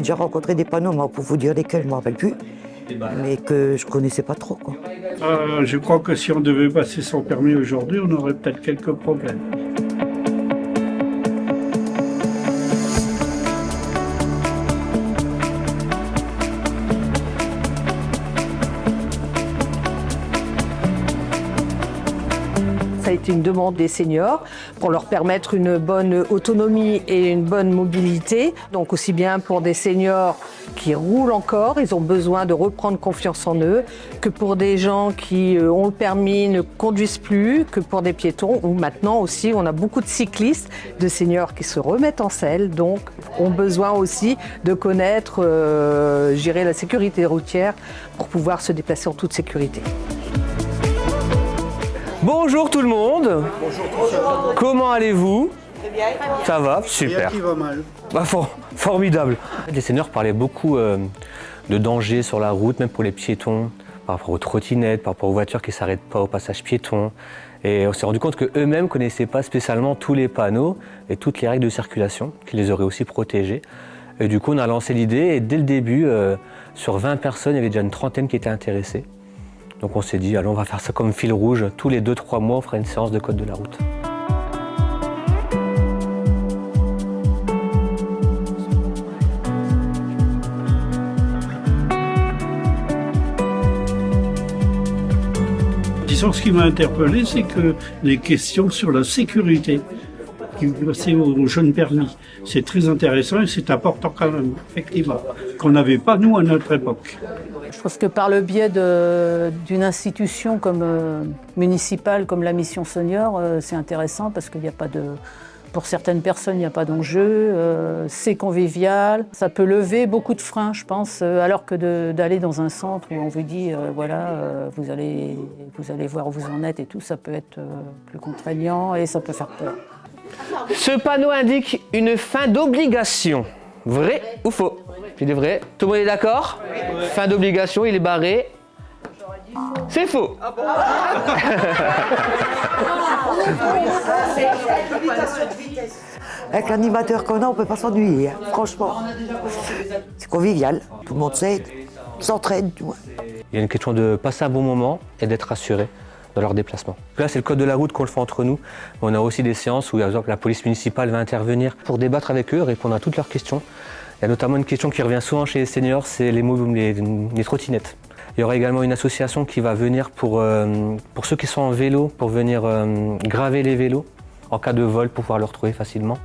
déjà rencontré des panneaux, mais pour vous dire lesquels, je ne me rappelle plus, mais que je ne connaissais pas trop, quoi. Je crois que si on devait passer son permis aujourd'hui, on aurait peut-être quelques problèmes. Ça a été une demande des seniors pour leur permettre une bonne autonomie et une bonne mobilité. Donc aussi bien pour des seniors qui roulent encore, ils ont besoin de reprendre confiance en eux, que pour des gens qui ont le permis, ne conduisent plus, que pour des piétons, où maintenant aussi on a beaucoup de cyclistes, de seniors qui se remettent en selle, donc ont besoin aussi de connaître gérer la sécurité routière pour pouvoir se déplacer en toute sécurité. Bonjour tout le monde. Bonjour. Comment allez-vous? Très bien. Ça va, super. Qui va mal. Formidable. Les seniors parlaient beaucoup de dangers sur la route, même pour les piétons, par rapport aux trottinettes, par rapport aux voitures qui ne s'arrêtent pas au passage piéton. Et on s'est rendu compte qu'eux-mêmes ne connaissaient pas spécialement tous les panneaux et toutes les règles de circulation, qui les auraient aussi protégés. Et du coup, on a lancé l'idée et dès le début, sur 20 personnes, il y avait déjà une trentaine qui étaient intéressées. Donc on s'est dit, allons, on va faire ça comme fil rouge. Tous les 2-3 mois, on fera une séance de code de la route. Disons, ce qui m'a interpellé, c'est que les questions sur la sécurité qui passaient aux jeunes permis, c'est très intéressant et c'est important quand même, effectivement, qu'on n'avait pas nous à notre époque. Je pense que par le biais d'une institution municipale comme la Mission Senior, c'est intéressant parce qu'il n'y a pas de... Pour certaines personnes, il n'y a pas d'enjeu, c'est convivial, ça peut lever beaucoup de freins, je pense, alors que d'aller dans un centre où on vous dit, vous allez voir où vous en êtes et tout, ça peut être plus contraignant et ça peut faire peur. Ce panneau indique une fin d'obligation. Vrai ou faux? C'est vrai. Tout le monde est d'accord? Fin d'obligation, il est barré. C'est faux. Avec l'animateur qu'on a, on ne peut pas s'ennuyer, hein, franchement. C'est convivial, tout le monde s'entraide, du moins. Il y a une question de passer un bon moment et d'être rassuré dans leur déplacement. Là, c'est le code de la route qu'on le fait entre nous. On a aussi des séances où, par exemple, la police municipale va intervenir pour débattre avec eux, répondre à toutes leurs questions. Il y a notamment une question qui revient souvent chez les seniors, c'est les trottinettes. Il y aura également une association qui va venir pour ceux qui sont en vélo, pour venir graver les vélos en cas de vol pour pouvoir le retrouver facilement.